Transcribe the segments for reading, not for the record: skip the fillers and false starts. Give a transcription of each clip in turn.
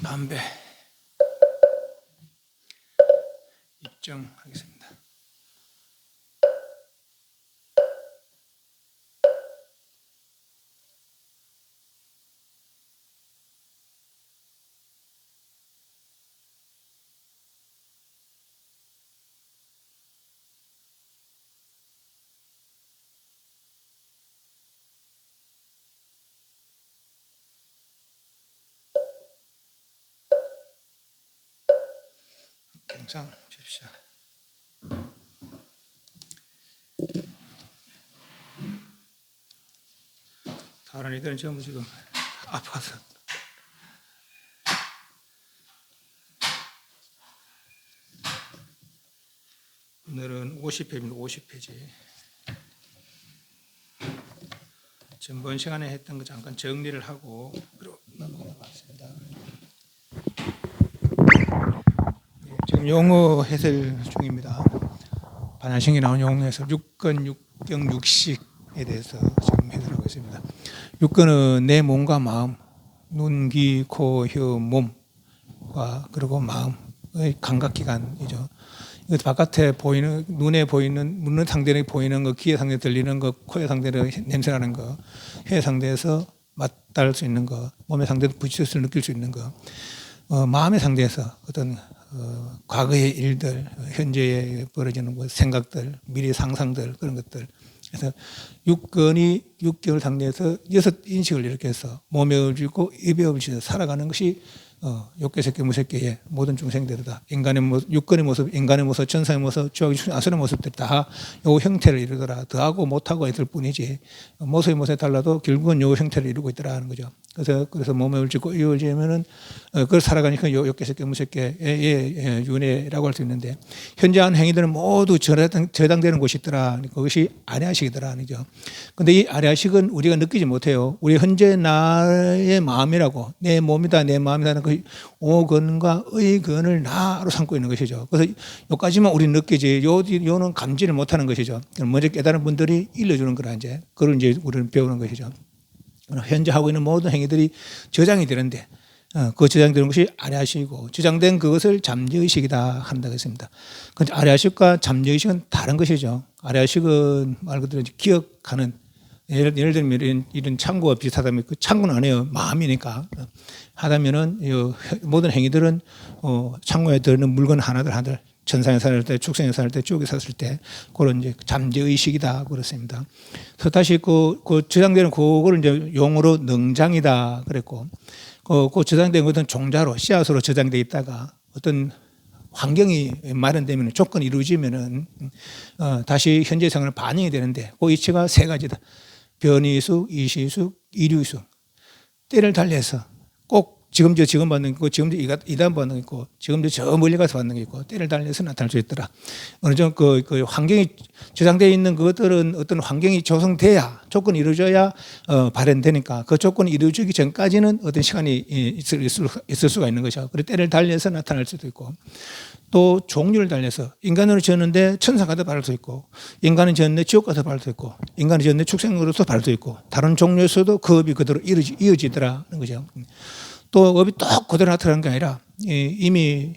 담배 입증하겠습니다. 영상 주십시오. 다른 이들은 전부 지금 아파서 오늘은 50회입니다. 50회지. 전번 시간에 했던 거 잠깐 정리를 하고 넘어가겠습니다. 지금 용어 해설 중입니다. 반야신경에 나온 용어 해설 6권, 6경, 6식에 대해서 지금 해설하고 있습니다. 6권은 내 몸과 마음, 눈, 귀, 코, 혀, 몸과 그리고 마음의 감각기관이죠. 이것 바깥에 보이는, 눈에 보이는, 눈의 상대에 보이는 거, 귀의 상대에 들리는 거, 코의 상대로 냄새나는 거, 혀의 상대에서 맞닿을 수 있는 거, 몸의 상대에서 부딪혀서 느낄 수 있는 거, 마음의 상대에서 어떤 과거의 일들, 현재에 벌어지는 뭐 생각들, 미래 상상들 그런 것들. 그래서 6권이 6경을 상대해서 6인식을 이렇게 해서 몸에 업을 짓고 입에 업을 짓어 살아가는 것이 욕계 색계 무색계의 모든 중생들이다. 인간의 모습, 6권의 모습, 인간의 모습, 천사의 모습, 주하기 아수의 모습들이 다 요 형태를 이루더라. 더하고 못하고 있을 뿐이지 모습이 모습이 달라도 결국은 요 형태를 이루고 있더라 하는 거죠. 그래서 몸에 업을 짓고 입을 지으면은 그걸 살아가니까 요 욕계 색계 무색계의 윤회라고 할 수 있는데 현재 한 행위들은 모두 저당되는 곳이 있더라. 그것이 아리아식이더라 아니죠. 근데 이 아리아식은 우리가 느끼지 못해요. 우리 현재 나의 마음이라고 내 몸이다 내 마음이다는 그 오건과 의건을 나로 삼고 있는 것이죠. 그래서 여기까지만 우리 느끼지 요는 감지를 못하는 것이죠. 먼저 깨달은 분들이 일러주는 거라 이제 그걸 이제 우리는 배우는 것이죠. 현재 하고 있는 모든 행위들이 저장이 되는데 그 저장되는 것이 아리아식이고 저장된 그것을 잠재의식이다 한다고 했습니다. 그런데 아리아식과 잠재의식은 다른 것이죠. 아리아식은 말 그대로 기억하는 예를 들면 이런 창고가 비슷하다면 그 창고는 아니에요. 마음이니까 하다면은 모든 행위들은 창고에 들어있는 물건 하나들 천상에 살 때, 축생에 살 때, 지옥에 샀을 때 그런 이제 잠재의식이다 그렇습니다. 그래서 다시 그 저장되는 그거를 이제 용어로 능장이다 그랬고 그 저장된 것은 종자로 씨앗으로 저장돼 있다가 어떤 환경이 마련되면 조건이 이루어지면은 다시 현재 상황을 반영이 되는데 그 이치가 세 가지다. 변이숙, 이시숙, 이류숙. 때를 달리해서 꼭 지금 받는 게 있고 지금 이단 받는 게 있고 지금 저 멀리 가서 받는 게 있고 때를 달리해서 나타날 수 있더라. 어느 정도 그 환경이 저장되어 있는 그것들은 어떤 환경이 조성돼야 조건이 이루어져야 발현되니까 그 조건이 이루어지기 전까지는 어떤 시간이 있을 수가 있는 것이죠. 그리고 때를 달리해서 나타날 수도 있고 또 종류를 달려서 인간으로 지었는데 천사가 더 바를 수 있고 인간은 지었는데 지옥 가서 바를 수 있고 인간이 지었는데 축생으로서 바를 수 있고 다른 종류에서도 그 업이 그대로 이어지더라는 거죠. 또 업이 또 그대로 나타나는 게 아니라 이미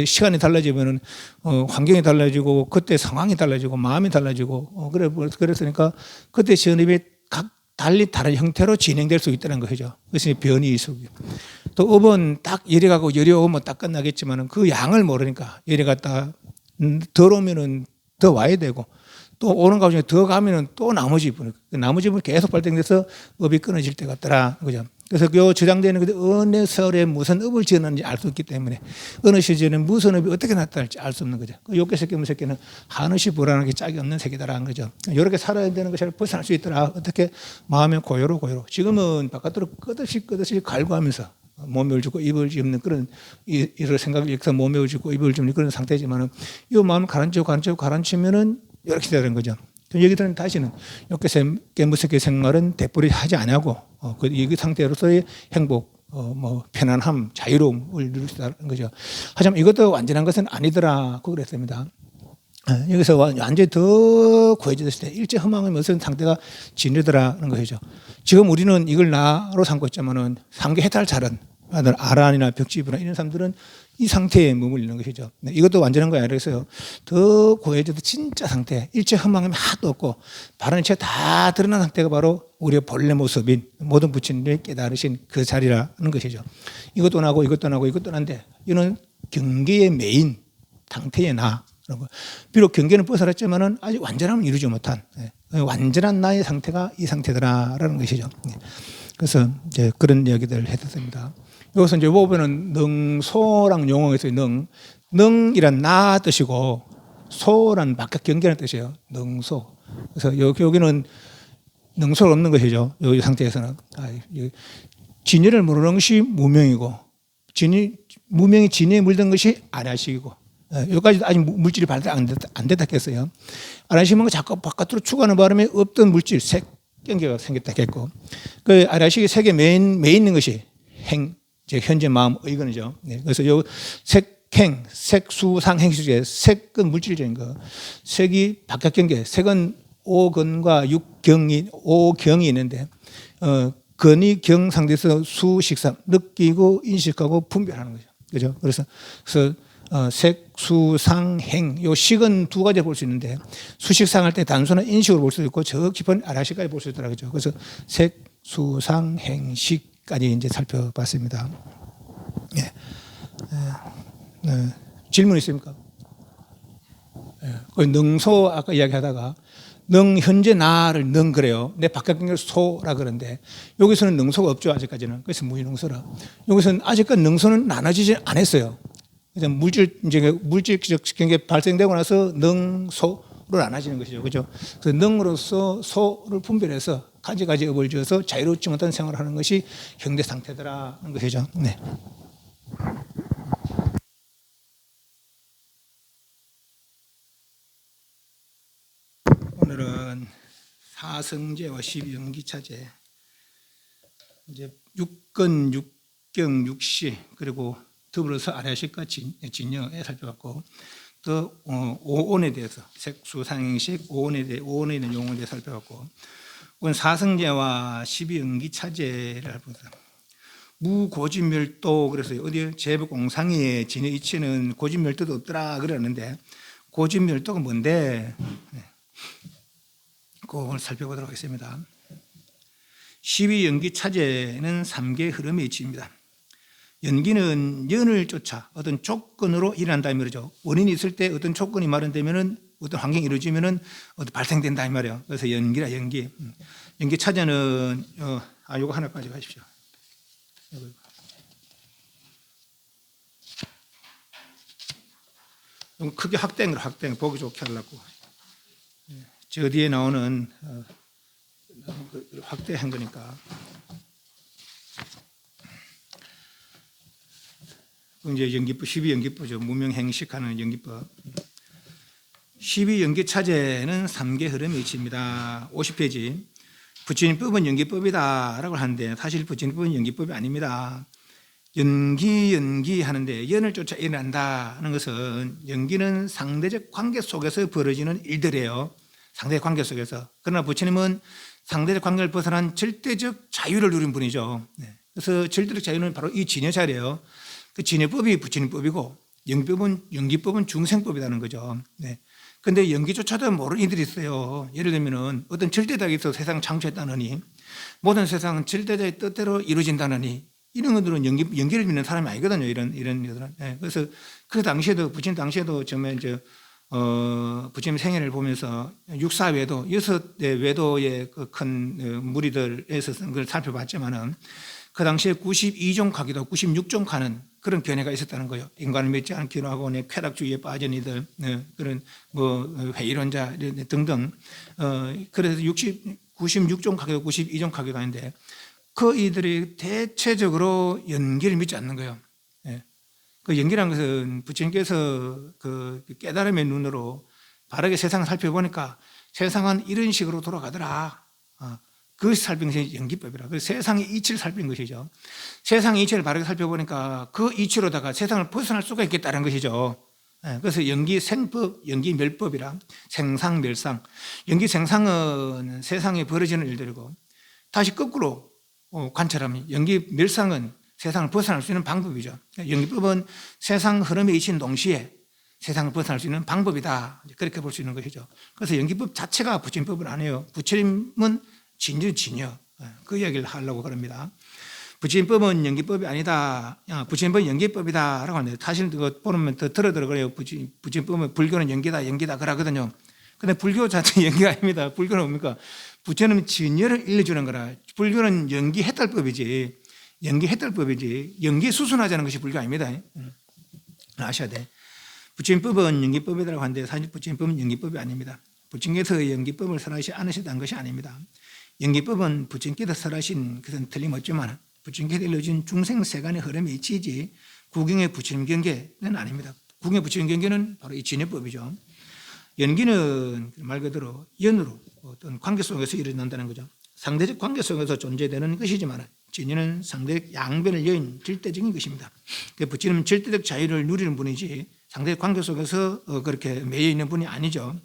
시간이 달라지면은 환경이 달라지고 그때 상황이 달라지고 마음이 달라지고 그랬으니까 그때 지은 업이 각 달리 다른 형태로 진행될 수 있다는 것이죠. 그것이 변이이숙이요. 또 업은 딱 열이 가고 열이 오면 딱 끝나겠지만은 그 양을 모르니까 열이 갔다 덜 오면은 더 와야 되고 또 오는 가중에 더 가면은 또 나머지 분이 계속 발생돼서 업이 끊어질 때가 있더라. 그죠? 그래서 그 저장되는 그 어느 설에 무슨 업을 지었는지 알 수 없기 때문에 어느 시절에는 무슨 업이 어떻게 나타날지 알 수 없는 거죠. 욕계 새끼 무새끼는 한없이 불안하게 짝이 없는 새끼다라는 거죠. 이렇게 살아야 되는 것을 벗어날 수 있더라. 어떻게 마음의 고요로. 지금은 바깥으로 끄듯이 갈구하면서 몸을 주고 입을 짚는 그런 이런 생각을 일으켜서 몸을 주고 입을 짚는 그런 상태지만은 이 마음을 가라앉히면은 이렇게 되는 거죠. 여기들은 다시는 욕계 무색계 생활은 되풀이 하지 않냐고 이 상태로서의 행복, 편안함, 자유로움을 누릴 수 있다는 거죠. 하지만 이것도 완전한 것은 아니더라. 그랬습니다. 여기서 완전히 더 구해졌을 때 일제 허망의 무슨 상태가 진리더라는 것이죠. 지금 우리는 이걸 나로 삼고 있지만은 상계 해탈 잘은 아란이나 벽지부나 이런 사람들은 이 상태에 머물리는 것이죠. 이것도 완전한 거 아니라서요. 더 고해져도 진짜 상태, 일체 허망함이 하나도 없고 바른 일체가 다 드러난 상태가 바로 우리의 본래 모습인 모든 부처님이 깨달으신 그 자리라는 것이죠. 이것도 나고 이것도 나고 이것도 난데 이는 경계의 메인 상태의 나. 비록 경계는 벗어났지만은 아직 완전함을 이루지 못한 완전한 나의 상태가 이 상태더라라는 것이죠. 그래서 이제 그런 이야기들을 해드립니다. 여기서 이제 보면은 능소랑 용어에서 능이란 나 뜻이고 소란 바깥 경계라는 뜻이에요. 능소. 그래서 여기는 능소가 없는 것이죠. 이 상태에서는 진리를 모르는 것이 무명이고 무명이 진리에 물든 것이 아라식이고 여기까지 아직 물질이 발달 안 됐다 했어요. 아라식은 자꾸 바깥으로 추구하는 바람에 없던 물질 색 경계가 생겼다 했고 그 아라식의 색에 매 있는 것이 제 현재 마음 의건이죠. 그래서 요 색행, 색수상 행식의 색은 물질적인 거, 색이 바깥 경계, 색은 오건과 오경이 있는데 건이 경 상대에서 수식상 느끼고 인식하고 분별하는 거죠. 그죠? 그래서 색, 수, 상, 행. 요 식은 두 가지 볼 수 있는데 수식상 할 때 단순한 인식으로 볼 수도 있고 저 깊은 아라식까지 볼 수 있더라고요. 그래서 색, 수, 상, 행, 식까지 이제 살펴봤습니다. 예. 질문 있습니까? 예. 능소 아까 이야기하다가 현재 나를 그래요. 내 바깥 경계를 소라 그러는데 여기서는 능소가 없죠. 아직까지는. 그래서 무의능소라. 여기서는 아직까지 능소는 나눠지지 않았어요. 물질적 경계 발생되고 나서 능소로 나눠지는 것이죠. 그죠? 그래서 능으로서 소를 분별해서 가지가지 업을 지어서 자유롭지 못한 생활을 하는 것이 현대 상태더라는 것이죠. 네. 오늘은 사성제와 12연기차제, 이제 6건, 6경, 6시 그리고 더불어서 아라식과 진여에 살펴봤고 또 오온에 대해서 색수상행식 오온에 있는 용어에 대해 살펴봤고 오늘 사성제와 12연기차제를 살펴봤습니다. 무고진멸도 그래서 어디 제법공상의 진여 이치는 고진멸도도 없더라 그러는데 고진멸도가 뭔데? 그걸 살펴보도록 하겠습니다. 12연기차제는 3개의 흐름의 이치입니다. 연기는 연을 쫓아 어떤 조건으로 일어난다 이 말이죠. 원인이 있을 때 어떤 조건이 마련되면은 어떤 환경이 이루어지면은 발생된다 이 말이에요. 그래서 연기라 연기. 연기 차제는 요거 하나 가져가십시오. 요거 크게 확대한 보기 좋게 하려고. 저 뒤에 나오는 확대한 거니까. 이제 연기법 12연기법이죠. 무명행식하는 연기법. 12연기차제는 3개 흐름의 이치입니다. 50페이지. 부처님법은 연기법이다라고 하는데 사실 부처님법은 연기법이 아닙니다. 연기 하는데 연을 쫓아 일어난다는 것은 연기는 상대적 관계 속에서 벌어지는 일들이에요. 상대적 관계 속에서. 그러나 부처님은 상대적 관계를 벗어난 절대적 자유를 누린 분이죠. 그래서 절대적 자유는 바로 이 진여자리예요. 그 진여법이 부처님법이고 연기법은 중생법이라는 거죠. 그런데 연기조차도 모르는 이들이 있어요. 예를 들면 어떤 절대자가 있어 세상을 창조했다느니 모든 세상은 절대자의 뜻대로 이루어진다느니 이런 것들은 연기를 믿는 사람이 아니거든요. 이런 것들은. 그래서 그 당시에도 부처님 당시에도 처음에 부처님 생애를 보면서 육사외도 6대 외도의 그 큰 무리들에서 그걸 살펴봤지만은 그 당시에 92종가기도 96종가는 그런 견해가 있었다는 거예요. 인간을 믿지 않기로 하고 쾌락주의에 빠진 이들, 그런 회의론자 등등. 그래서 96종가기도 92종가기도 하는데 그 이들이 대체적으로 연기를 믿지 않는 거예요. 그 연기라는 것은 부처님께서 그 깨달음의 눈으로 바르게 세상을 살펴보니까 세상은 이런 식으로 돌아가더라. 그것이 살핀 것이 연기법이라. 그래서 세상의 이치를 살핀 것이죠. 세상의 이치를 바르게 살펴보니까 그 이치로다가 세상을 벗어날 수가 있겠다는 것이죠. 그래서 연기생법, 연기멸법이라. 생상멸상. 연기생상은 세상에 벌어지는 일들이고 다시 거꾸로 관찰하면 연기멸상은 세상을 벗어날 수 있는 방법이죠. 연기법은 세상 흐름에 있는 동시에 세상을 벗어날 수 있는 방법이다. 그렇게 볼 수 있는 것이죠. 그래서 연기법 자체가 부처님법은 아니에요. 부처님은 진여. 그 이야기를 하려고 그럽니다. 부처님법은 연기법이 아니다. 부처님법은 연기법이다. 라고 하는데 사실 그거 보면 더 그래요. 부처님법은 불교는 연기다. 그러거든요. 근데 불교 자체 연기가 아닙니다. 불교는 뭡니까? 부처님은 진여를 일러주는 거라. 불교는 연기해탈법이지. 연기 수순하자는 것이 불교 아닙니다. 아셔야 돼. 부처님법은 연기법이라고 하는데 사실 부처님법은 연기법이 아닙니다. 부처님께서 연기법을 설하지 않으셨다는 것이 아닙니다. 연기법은 부처님께서 설하신 것은 틀림없지만 부처님께서 일러준 중생세간의 흐름이 있지 구경의 부처님 경계는 아닙니다. 구경의 부처님 경계는 바로 이 진여법이죠. 연기는 말 그대로 연으로 어떤 관계 속에서 일어난다는 거죠. 상대적 관계 속에서 존재되는 것이지만 진여는 상대적 양변을 여인 절대적인 것입니다. 부처님은 절대적 자유를 누리는 분이지 상대적 관계 속에서 그렇게 매여 있는 분이 아니죠.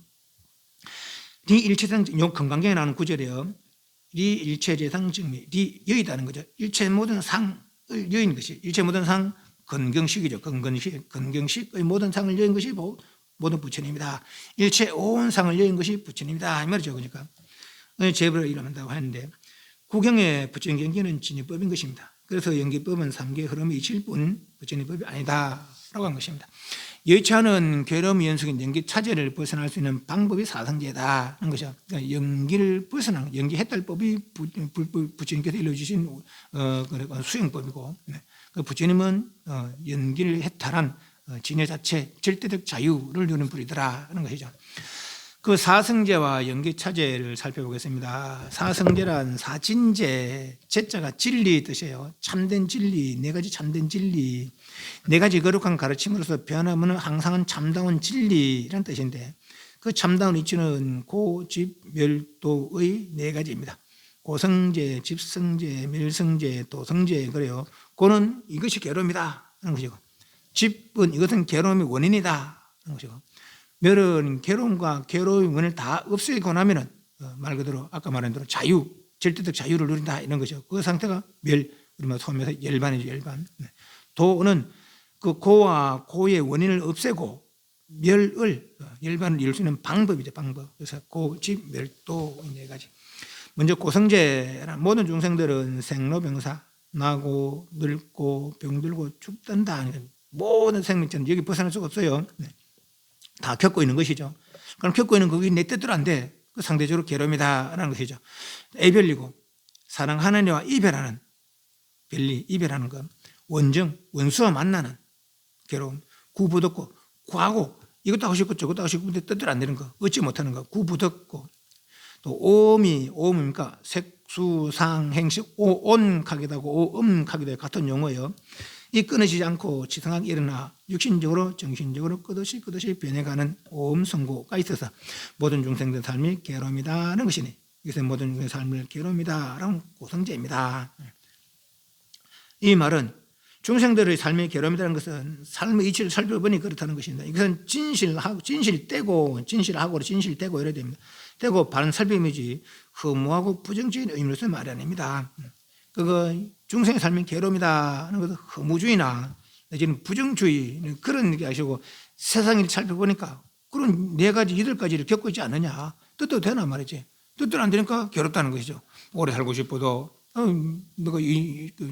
리 일체상 건강경에 나오는 구절이에요. 리 일체재상증미 리 여의다는 거죠. 일체 모든 상을 여인 것이 일체 모든 상 건경식이죠. 건경식의 모든 상을 여인 것이 모든 부처님이다. 일체 온 상을 여인 것이 부처님이다 이 말이죠. 그러니까 제불을 일어난다고 하는데 구경의 부처님 경계는 진여법인 것입니다. 그래서 연기법은 삼계의 흐름이 있을 뿐 부처님법이 아니다라고 한 것입니다. 여의치 않은 괴로움 연속인 연기 차제를 벗어날 수 있는 방법이 사성제다는 것이죠. 그러니까 연기를 벗어나는 연기 해탈법이 부처님께서 일러주신 수행법이고 부처님은 연기를 해탈한 진여 자체 절대적 자유를 누리는 분이더라는 것이죠. 그 사성제와 연기차제를 살펴보겠습니다. 사성제란 사진제, 제자가 진리 뜻이에요. 참된 진리, 네 가지 참된 진리, 네 가지 거룩한 가르침으로서 변함없는 항상은 참다운 진리라는 뜻인데 그 참다운 이치는 고집멸도의 네 가지입니다. 고성제, 집성제, 멸성제, 도성제 그래요. 고는 이것이 괴로움이다 하는 것이고 집은 이것은 괴로움의 원인이다 하는 것이고 멸은 괴로움과 괴로움의 원인을 다 없애고 나면은 말 그대로 아까 말한 대로 자유, 절대적 자유를 누린다 이런 것이죠. 그 상태가 멸, 우리가 소면서 열반이죠, 열반. 도는 그 고와 고의 원인을 없애고 열반을 이룰 수 있는 방법이죠, 방법. 그래서 고, 집, 멸, 도 네 가지. 먼저 고성제란 모든 중생들은 생로병사 나고 늙고 병들고 죽단다. 모든 생명체는 여기 벗어날 수가 없어요. 다 겪고 있는 것이죠. 그럼 겪고 있는 그게 내 뜻대로 안 돼. 그 상대적으로 괴로움이다라는 것이죠. 애별리고 사랑하는 이와 이별하는 이별하는 것, 원정, 원수와 만나는 괴로움, 구부덕고 구하고 이것도 하고 싶고 저것도 하고 싶고 근데 뜻대로 안 되는 거, 얻지 못하는 거, 구부덕고 또 오음이니까 색수, 상, 행식, 온하기도 하고 오음하기도 하고 같은 용어예요. 이 끊어지지 않고 지성하게 일어나 육신적으로 정신적으로 끝없이 변해가는 오음성고가 있어서 모든 중생들의 삶이 괴로움이다는 것이니 이것은 모든 중생의 삶을 괴로움이다라는 고성제입니다. 이 말은 중생들의 삶이 괴로움이라는 것은 삶의 이치를 살펴보니 그렇다는 것입니다. 이것은 진실하고 이래야 됩니다. 떼고 바른 살핌이지 허무하고 부정적인 의미로서 말이 아닙니다. 그거 중생의 삶이 괴로움이다 하는 것은 허무주의나 내지는 부정주의 그런 게 아시고 세상을 살펴보니까 그런 네 가지 여덟 가지를 겪고 있지 않느냐. 뜻도 되나 말이지. 뜻대로 안 되니까 괴롭다는 것이죠. 오래 살고 싶어도 너가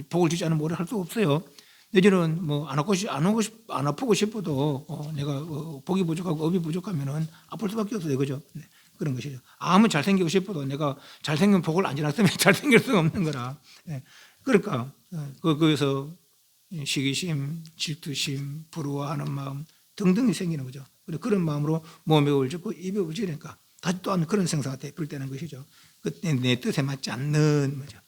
복을 주지 않으면 오래 할 수 없어요. 내지는 뭐 안 아프고 싶어도 내가 복이 부족하고 업이 부족하면은 아플 수밖에 없어요. 그죠? 네. 그런 것이죠. 아무 잘생기고 싶어도 내가 잘생긴 복을 안 지났으면 잘생길 수가 없는 거라. 네. 그러니까 거기서 시기심, 질투심, 부러워하는 마음 등등이 생기는 거죠. 그런 마음으로 몸에 업을 짓고 입에 업을 지니까 다시 또한 그런 생사가 되풀이되는 것이죠. 그때 내 뜻에 맞지 않는 거죠.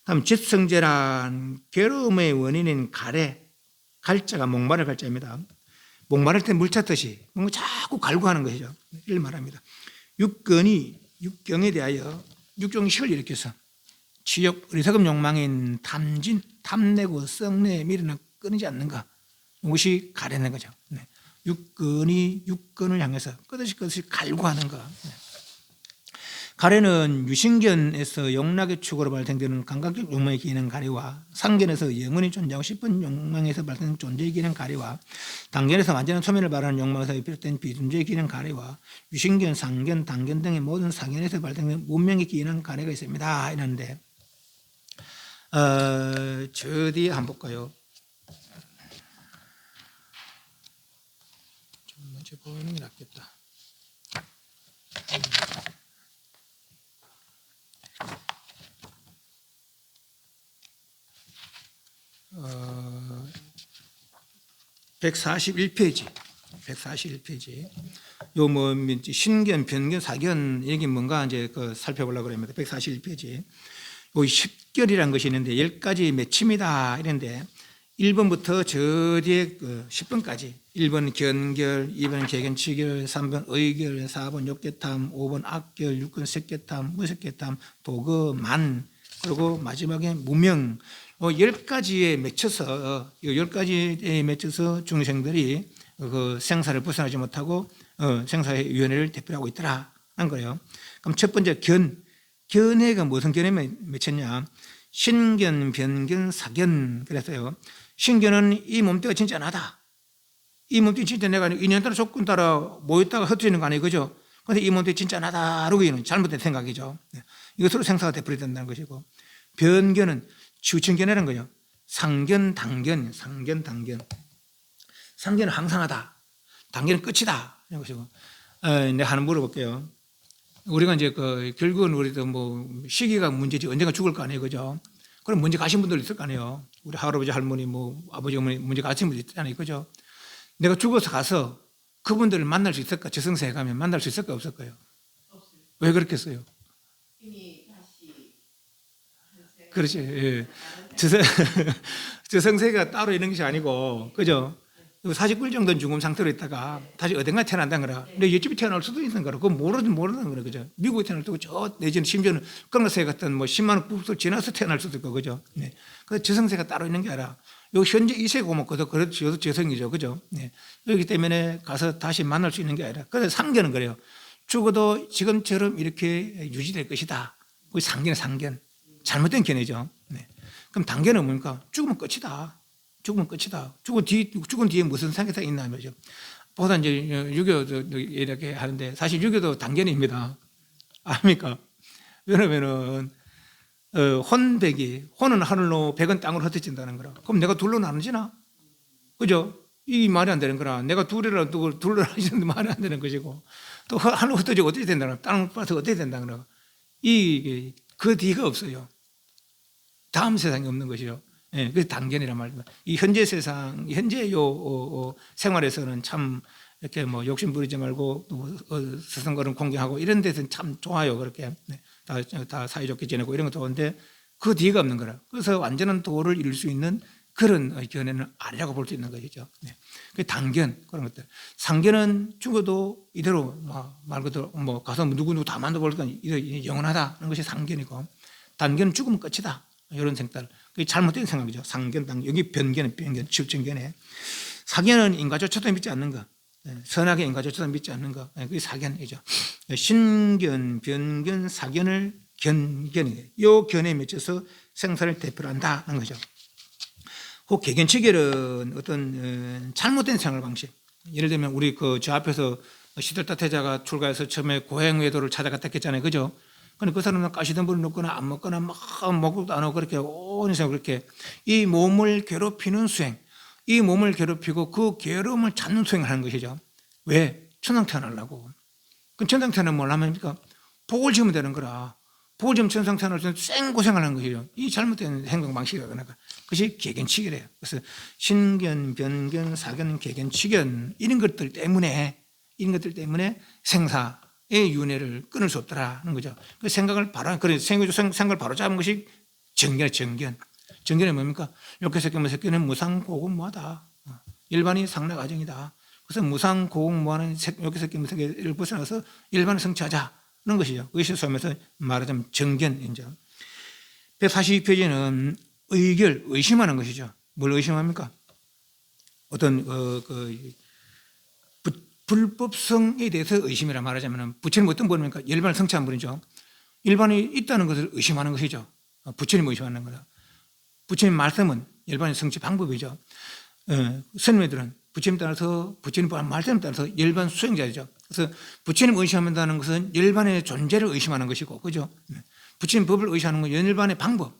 다음 집성제란 괴로움의 원인인 갈자가 목마를 갈자입니다. 목마를 때 물 찾듯이 뭔가 자꾸 갈구하는 것이죠. 이를 말합니다. 육경에 대하여 육종식을 일으켜서 치욕, 어리석음 욕망인 탐내고 썩내 미련을 끊이지 않는가. 이것이 가려는 거죠. 네. 육근을 향해서 끝없이 갈구하는 것. 네. 가래는 유신견에서 영락의 축으로 발생되는 감각적 욕망에 기인한 가래와 상견에서 영원히 존재하고 싶은 욕망에서 발생된 존재에 기인한 가래와 단견에서 완전한 소멸을 바라는 욕망에서 비롯된 비존재에 기인한 가래와 유신견, 상견, 단견 등의 모든 사견에서 발생된 문명에 기인한 가래가 있습니다. 이러는데 저 뒤에 한번 볼까요? 좀 먼저 보이는 게 낫겠다. 어, 141페이지. 141페이지. 요 뭐 신견, 변견, 사견 이게 뭔가 이제 그 살펴보려고 합니다. 141페이지. 요 10결이라는 것이 있는데 10가지 맺힘이다 이런데 1번부터 저 뒤에 그 10번까지 1번 견결, 2번 개견치결, 3번 의결, 4번 욕계탐, 5번 악결, 6번 색계탐, 무색계탐, 도거, 만, 그리고 마지막에 무명 10가지에 맺혀서 10가지에 맺혀서 중생들이 그 생사를 벗어나지 못하고 생사의 위원회를 대표하고 있더라 한 거예요. 그럼 첫 번째 견해가 무슨 견해에 맺혔냐? 신견, 변견, 사견. 그랬어요. 신견은 이 몸뚱이가 진짜 나다. 이 몸뚱이 진짜 내가 인연 따라 조건 따라 모였다가 흩어지는 거 아니에요, 그죠? 그런데 이 몸뚱이 진짜 나다. 그러고 이는 잘못된 생각이죠. 이것으로 생사가 되풀이된다는 것이고, 변견은 지우천견이라는 거죠. 상견, 당견, 상견, 당견. 상견은 항상하다. 당견은 끝이다. 이런 것이고, 내가 하나 물어볼게요. 우리가 이제 결국은 우리도 뭐 시기가 문제지 언젠가 죽을 거 아니에요, 그죠? 그럼 먼저 가신 분들 있을 거 아니에요. 우리 할아버지, 할머니, 뭐 아버지, 어머니 먼저 가신 분들 있잖아요, 그죠? 내가 죽어서 가서 그분들을 만날 수 있을까? 저승사에 가면 만날 수 있을까, 없을까요? 없어요. 왜 그렇겠어요? 이미 다시 그렇지. 예. 저승사가 따로 있는 것이 아니고, 그죠? 40일 정도는 죽음 상태로 있다가 다시 어딘가 태어난다는 거라. 근데 옆집에 태어날 수도 있는 거라. 그건 모르는 거라. 그죠? 미국에 태어날 수도 있고, 내지는 심지어는 건너세 같은 뭐 10만 원 국도 지나서 태어날 수도 있고, 그죠? 네. 그 저승세가 따로 있는 게 아니라, 요 현재 이 세고 먹고도 그렇죠. 저승이죠. 그죠? 네. 그렇기 때문에 가서 다시 만날 수 있는 게 아니라. 그래서 상견은 그래요. 죽어도 지금처럼 이렇게 유지될 것이다. 그게 상견. 잘못된 견해죠. 네. 그럼 단견은 뭡니까? 죽으면 끝이다. 죽으면 끝이다. 죽은 뒤에 무슨 상계가 있나 말이죠. 보다 이제 6.25도 이렇게 하는데 사실 6.25도 단견입니다. 아닙니까? 왜냐면은, 혼은 하늘로 백은 땅으로 흩어진다는 거라. 그럼 내가 둘로 나눠지나? 그죠? 이 말이 안 되는 거라. 내가 둘로 나눠지는데 말이 안 되는 것이고. 또 하늘로 흩어지고 어떻게 된다는 거라. 땅을 빠서 어떻게 된다는 거라. 그 뒤가 없어요. 다음 세상이 없는 것이죠. 예, 그게 단견이란 말입니다. 이 현재 세상, 현재 생활에서는 참 이렇게 뭐 욕심 부리지 말고 스승걸음 공경하고 이런 데서는 참 좋아요. 그렇게 네, 다 사이좋게 지내고 이런 거 좋은데 그 뒤가 없는 거라. 그래서 완전한 도를 이룰 수 있는 그런 견해는 아니라고 볼 수 있는 것이죠. 네. 그 단견 그런 것들. 상견은 죽어도 이대로 말 그대로 뭐 가서 누구 다 만나볼 거니까 영원하다는 것이 상견이고, 단견은 죽으면 끝이다. 이런 생각. 그게 잘못된 생각이죠. 상견, 단견. 여기 변견, 치우천견에. 사견은 인과조차도 믿지 않는 거. 선악의 인과조차도 믿지 않는 거. 그게 사견이죠. 신견, 변견, 사견을 견견이에요. 이 견에 맺혀서 생사를 대표한다는 거죠. 그 개견치결은 어떤 잘못된 생활 방식. 예를 들면 우리 저 앞에서 시들타 태자가 출가해서 처음에 고행외도를 찾아갔다 했잖아요. 그죠? 근데 그 사람은 가시덤불을 넣거나 안 먹거나 막 먹고도 안 하고 그렇게 온 인생 그렇게 이 몸을 괴롭히는 수행, 이 몸을 괴롭히고 그 괴로움을 찾는 수행을 하는 것이죠. 왜? 천상 태어나려고. 그럼 천상 태어나면 뭘 하면 합니까? 복을 지으면 되는 거라. 복을 지으면 천상 태어날 수 있는 생고생을 하는 것이죠. 이 잘못된 행동 방식이라고 하니까. 그것이 개견치견이에요. 그래서 신견, 변견, 사견, 개견치견 이런 것들 때문에 생사의 윤회를 끊을 수 없더라는 거죠. 그 생각을 생각을 바로 잡은 것이 정견. 정견이 뭡니까? 욕계색견, 색견은 무상고공무하다. 일반이 상락아정이다. 그래서 무상고공무하는 욕계색견, 색견을 벗어나서 일반을 성취하자는 것이죠. 그것이 소면서 말하자면 정견이죠. 142페이지는 의심하는 것이죠. 뭘 의심합니까? 어떤 불법성에 대해서 의심이라 말하자면 부처님 어떤 분입니까? 일반을 성취한 분이죠. 일반이 있다는 것을 의심하는 것이죠. 부처님을 의심하는 거다. 부처님 말씀은 열반의 성취 방법이죠. 스님들은 부처님 따라서 부처님 말씀에 따라서 열반 수행자이죠. 그래서 부처님 의심한다는 것은 열반의 존재를 의심하는 것이고, 그죠? 부처님 법을 의심하는 건 열반의 방법을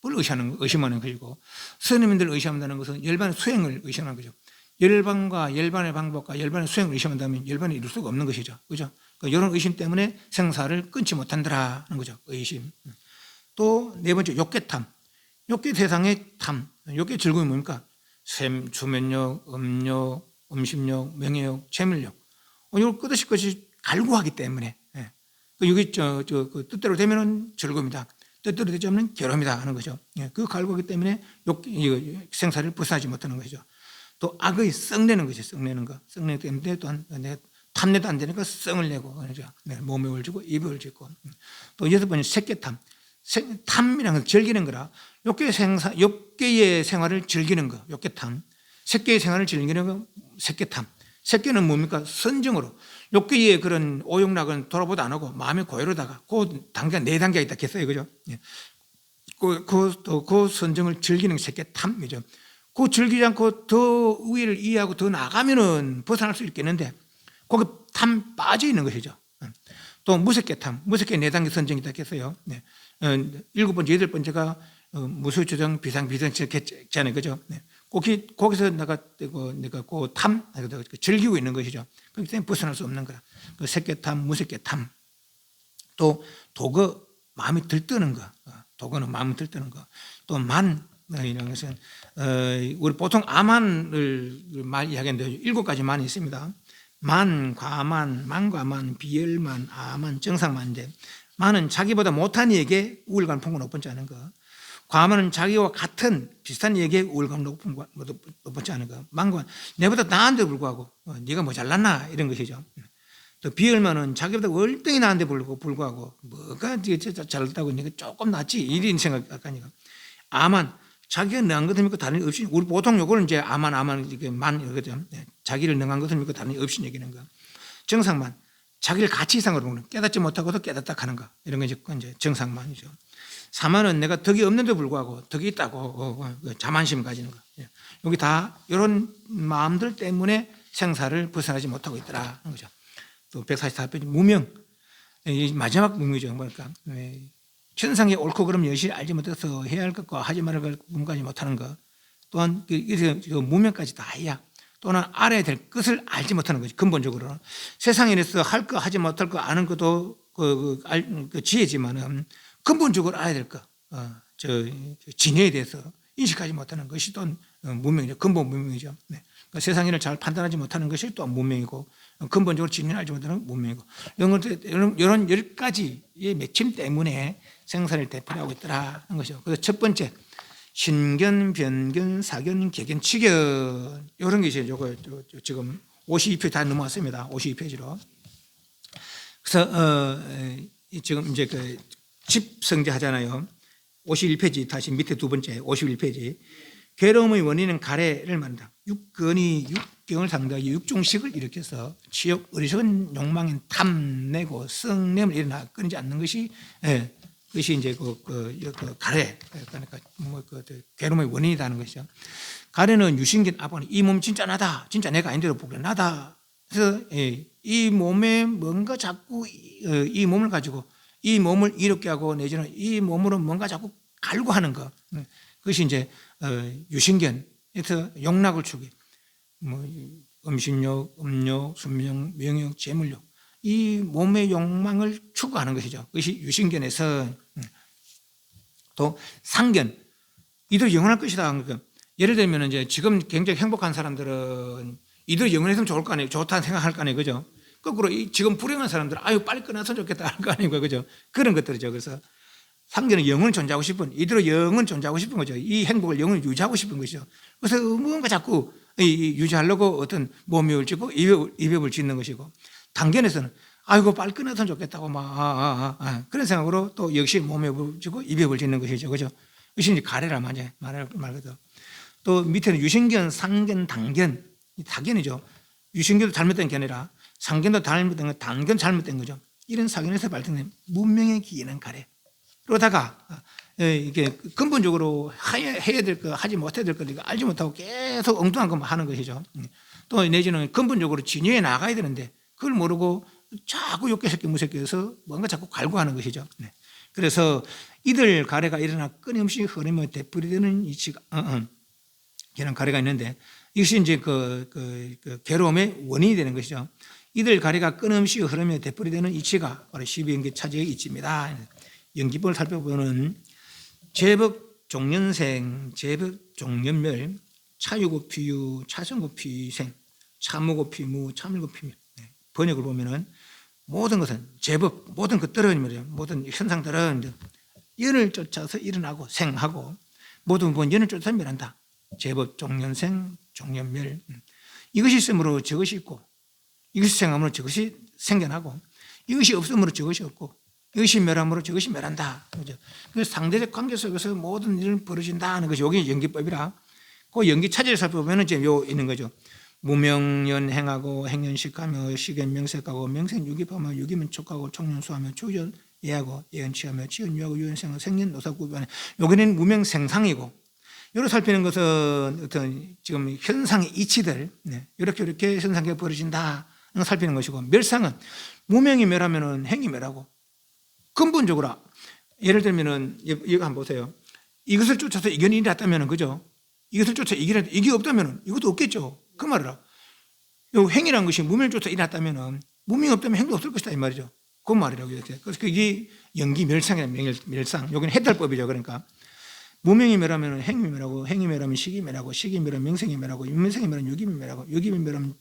의심하는 것이고, 스님들을 의심한다는 것은 열반의 수행을 의심하는 거죠. 열반과 열반의 방법과 열반의 수행을 의심한다면 열반이 이룰 수가 없는 것이죠. 그죠? 이런 의심 때문에 생사를 끊지 못한다는 거죠. 의심. 또 네 번째, 욕계탐. 욕계 세상의 탐. 욕계 즐거움이 뭡니까? 셈, 주면욕, 음욕, 음식욕, 명예욕, 재물욕. 이걸 끝없이 갈구하기 때문에. 이게 그 뜻대로 되면은 즐거움이다. 뜻대로 되지 않으면 괴로움이다 하는 거죠. 그 갈구하기 때문에 생사를 벗어나지 못하는 것이죠. 또 악의 썩내는 것이 썩내는 거. 썩내기 때문에 또한 탐내도 안 되니까 썩을 내고, 그렇죠? 몸에 올지고 입에 올지고. 또 여섯 번째, 색계탐. 탐이라는 건 즐기는 거라. 욕계의 생활을 즐기는 거, 욕계탐. 색계의 생활을 즐기는 거, 색계탐. 색계는 뭡니까? 선정으로. 욕계의 그런 오욕락은 돌아보도 안 하고 마음의 고요로다가 그 단계, 네 단계가 있다 했어요. 그죠? 그 선정을 즐기는 게 색계탐이죠. 그 즐기지 않고 더 위를 이해하고 더 나가면은 벗어날 수 있겠는데, 거기 탐 빠져 있는 것이죠. 또 무색계탐, 무색계 네 단계 선정이 있다 했어요. 일곱 번째, 여덟 번째가 무수조정, 비상비상치 했잖아요. 그죠? 거기서 내가 그 탐, 즐기고 있는 것이죠. 그렇기 때문에 벗어날 수 없는 거라. 그 색계탐, 무색계탐. 또 도거, 마음이 들뜨는 거. 도거는 마음이 들뜨는 거. 또 만, 이런 것은 우리 보통 아만을 이야기하는데 일곱 가지 만이 있습니다. 만, 과만, 만과만, 비열만, 아만, 정상만인데, 만은 자기보다 못한 이에게 우월감 풍고 높지 않은 거. 과만은 자기와 같은 비슷한 이에게 우월감 높지 않은 거. 만과는 내보다 나은데 불구하고 네가 뭐 잘났나 이런 것이죠. 또 비열만은 자기보다 월등히 나은데 불구하고 뭐가 잘났다고 네가 조금 낫지 이런 생각하니까. 아만, 자기가 능한 것을 믿고 다른 일 없이, 우리 보통 요거는 이제 아만 이렇게 만 이거죠. 자기를 능한 것을 믿고 다른 일 없이 얘기하는 거. 정상만, 자기를 가치 이상으로 보는, 깨닫지 못하고도 깨닫다 하는 거. 이런 게 이제 정상만이죠. 사만은 내가 덕이 없는데 불구하고 덕이 있다고 자만심 가지는 거. 여기 다 이런 마음들 때문에 생사를 벗어나지 못하고 있더라 하는 거죠. 또 144페이지 무명, 마지막 무명이죠. 그러니까 천상의 옳고 그름 여실히 알지 못해서 해야 할 것과 하지 말아야 할 것까지 못하는 것. 또한 무명까지 다 해야. 또는 알아야 될 것을 알지 못하는 거지. 근본적으로는 세상에서 할 거 하지 못할 거 아는 것도 그 지혜지만은 근본적으로 알아야 될 거, 진여에 대해서 인식하지 못하는 것이 또 무명이죠. 근본 무명이죠. 그러니까 세상 일을 잘 판단하지 못하는 것이 또 무명이고, 근본적으로 진리를 알지 못하는 무명이고, 이런 10가지의 맺힘 때문에 생사를 대표하고 있더라 하는 것이죠. 그래서 첫 번째, 신견, 변견, 사견, 개견, 치견, 이런 게 이제 지금 52페이지 다 넘어왔습니다. 52페이지로. 그래서 지금 이제 그 집성제 하잖아요. 51페이지 다시 밑에 두 번째 51페이지. 괴로움의 원인은 가래를 말한다. 육근이 육경을 상대하여 육종식을 일으켜서 치욕, 어리석은 욕망인 탐내고 썩냄을 일어나 끊이지 않는 것이, 그것이 이제 그 가래, 그러니까 괴로움의 원인이라는 것이죠. 가래는 유신견 아버님, 이 몸 진짜 나다, 진짜 내가 아닌데도 보게 나다. 그래서 이 몸에 뭔가 자꾸 이 몸을 가지고 이 몸을 이롭게 하고 내지는 이 몸으로 뭔가 자꾸 갈구하는 것, 그것이 이제 유신견에서 욕락을 추게, 음식욕, 음욕, 순명, 명욕, 재물욕, 이 몸의 욕망을 추구하는 것이죠. 그것이 유신견에서. 또 상견, 이들 영원할 것이다. 그러니까 예를 들면 이제 지금 굉장히 행복한 사람들은 이들 영원했으면 좋을 거 아니에요. 좋다는 생각할 거 아니에요. 그죠? 거꾸로 지금 불행한 사람들은 아유 빨리 끝났으면 좋겠다 할 거 아니에요. 그죠? 그런 것들이죠. 그래서 상견은 영원히 존재하고 싶은, 이들은 영원히 존재하고 싶은 거죠. 이 행복을 영원히 유지하고 싶은 것이죠. 그래서 뭔가 자꾸 유지하려고 어떤 몸을 짓고 입협을 짓는 것이고, 단견에서는 아이고 빨리 끝났으면 좋겠다고 그런 생각으로 또 역시 몸협을 짓고 입협을 짓는 것이죠. 그죠? 이것이 이제 가래라 말거든. 또 밑에는 유신견, 상견, 단견, 단견이죠. 유신견도 잘못된 견해라. 상견도 잘못된 거, 단견 잘못된 거죠. 이런 사견에서 발생된 문명의 기인한 가래로다가 이게 근본적으로 해야 될 거 하지 못해야 될 거 알지 못하고 계속 엉뚱한 것만 하는 것이죠. 또 내지는 근본적으로 진여에 나가야 되는데 그걸 모르고 자꾸 욕개새끼 무새끼여서 뭔가 자꾸 갈구하는 것이죠. 그래서 이들 가래가 일어나 끊임없이 흐르며 되풀이되는 이치가 이런 가래가 있는데 이것이 이제 그 괴로움의 원인이 되는 것이죠. 이들 가래가 끊임없이 흐르며 되풀이되는 이치가 바로 12연계 차지의 이치입니다. 연기법을 살펴보면 제법 종년생, 제법 종년멸, 차유고 피유, 차성고 피생, 차무고 피무, 차물고 피멸. 번역을 보면은 모든 것은 제법 모든 것들은 말이에요. 모든 현상들은 연을 쫓아서 일어나고 생하고 모든 연을 쫓아서 멸한다. 제법 종년생, 종년멸. 이것이 있으므로 저것이 있고 이것이 생함으로 저것이 생겨나고 이것이 없으므로 저것이 없고 이것이 멸함으로 저것이 멸한다. 그죠? 그래서 상대적 관계 속에서 모든 일은 벌어진다 하는 것이 여기 연기법이라. 그 연기 차지를 살펴보면 이제 요 있는 거죠. 무명연 행하고 행연식하며 식연 명색하고 명색 유기하며 유기면 촉하고 촉연수하며 초연 예하고 예언치하며 치연유하고 유연생하고 생년 노사구변. 여기는 무명생상이고 여기로 살피는 것은 어떤 지금 현상의 이치들 이렇게 현상이 벌어진다 살피는 것이고 멸상은 무명이 멸하면은 행이 멸하고 근본적으로 예를 들면은 이거 한번 보세요. 이것을 쫓아서 이견이 일어났다면은 그죠? 이것을 쫓아 이게 없다면은 이것도 없겠죠. 그 말이라. 요 행이라는 것이 무명을 쫓아 일어났다면은 무명이 없다면 행도 없을 것이다 이 말이죠. 그 말이라고 이렇게. 그래서 그게 연기 멸상이라는 멸상. 여기는 해탈법이죠. 그러니까 무명이 멸하면 행이 멸하고 행이 멸하면 식이 멸하고 식이 멸하면 명생이 멸하고 명생이 멸하면 유기이 멸하고 유기이 멸하면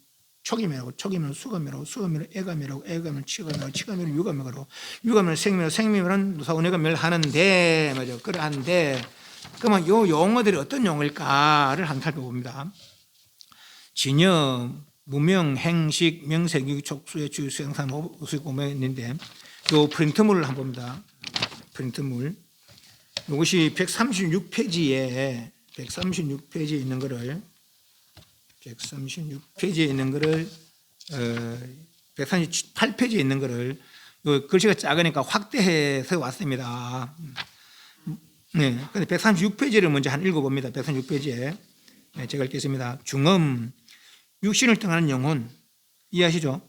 촉이 멸하고 촉이 멸하면 수가 멸하고 수가 멸하면 애가 멸하고 애가 멸하면 치가 멸하고 치가 멸하면 유가 멸하고 유가 멸하면 생이 멸하고 생이 멸하면 노사원애가 멸하는데 맞아. 그러한데 그러면 요 용어들이 어떤 용어일까를 한번 살펴봅니다. 진여, 무명, 행식, 명색, 유기, 촉수의 주요 생산, 우수의 고명이 있는데 요 프린트물을 한번 봅니다. 프린트물. 이것이 136페이지에 있는 거를 138페이지에 있는 거를 요 글씨가 작으니까 확대해서 왔습니다. 네. 근데 136페이지를 먼저 한 읽어봅니다. 136페이지에. 네, 제가 읽겠습니다. 중엄, 육신을 떠나는 영혼. 이해하시죠?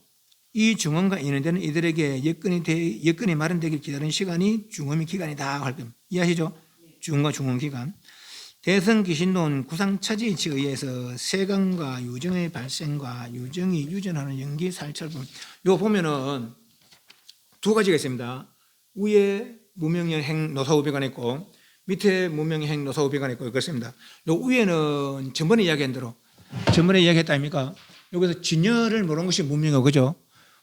이 중엄과 인연되는 이들에게 여건이 마련되길 기다리는 시간이 중엄의 기간이다. 할 겁니다. 이해하시죠? 중엄과 중엄 기간. 대성 기신론 구상차지에 의해서 세간과 유정의 발생과 유정이 유전하는 연기 살철분. 이거 보면은 두 가지가 있습니다. 위에 무명의 행 노사우비가 있고 밑에 무명의 행 노사우비가 있고 그렇습니다. 요 위에는 전번에 이야기한 대로 전번에 이야기했다 아닙니까? 여기서 진여를 모르는 것이 무명이고 그죠?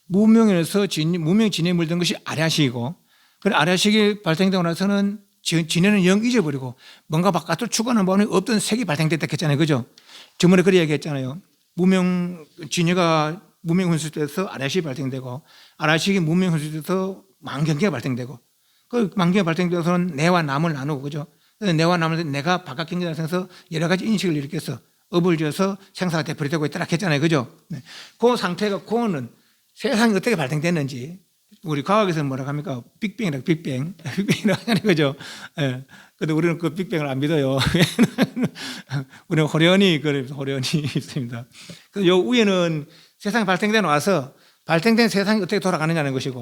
무명에서 무명 진여에 물든 것이 아랴식이고 그 아랴식이 발생되고 나서는 진여는 영 잊어버리고 뭔가 바깥으로 추구하는 바람에 없던 색이 발생됐다 했잖아요. 그죠? 저번에 그렇게 얘기했잖아요. 진여가 무명 혼수돼서 아랴식이 발생되고 아랴식이 무명 혼수돼서 만경계가 발생되고 그 만경계가 발생돼서는 내와 남을 나누고 그죠? 내와 남을 내가 바깥 경계에 생겨서 여러 가지 인식을 일으켜서 업을 지어서 생사가 되풀이되고 있더라 했잖아요. 그죠? 네. 그 상태가 그거는 세상이 어떻게 발생됐는지 우리 과학에서는 뭐라고 합니까? 빅뱅이라고 빅뱅이라고 하잖아요. 그죠? 예. 근데 우리는 그 빅뱅을 안 믿어요. 우리는 호련히 있습니다. 그래서 요 위에는 세상이 발생돼 나와서 발생된 세상이 어떻게 돌아가느냐는 것이고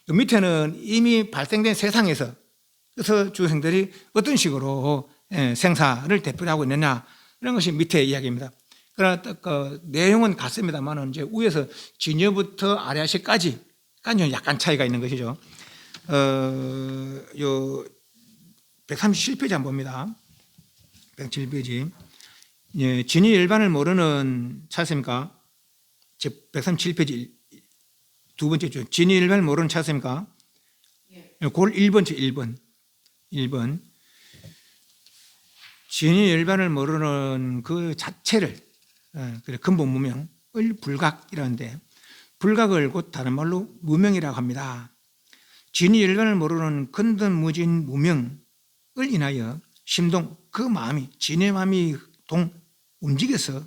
요 밑에는 이미 발생된 세상에서 그래서 주생들이 어떤 식으로 생사를 되풀이하고 있느냐 이런 것이 밑에 이야기입니다. 그러나 그 내용은 같습니다만은 이제 위에서 진여부터 아랴식까지 약간 차이가 있는 것이죠. 요 137페이지 한번 봅니다. 137페이지. 예, 진여 일반을 모르는 찾습니까? 137페이지 두 번째죠. 진여 일반을 모르는 찾습니까? 그걸 1번. 진여 일반을 모르는 그 자체를 근본 무명을 불각이라는데 불각을 곧 다른 말로 무명이라고 합니다. 진이 일반을 모르는 근본 무진 무명을 인하여 심동 그 마음이 진의 마음이 움직여서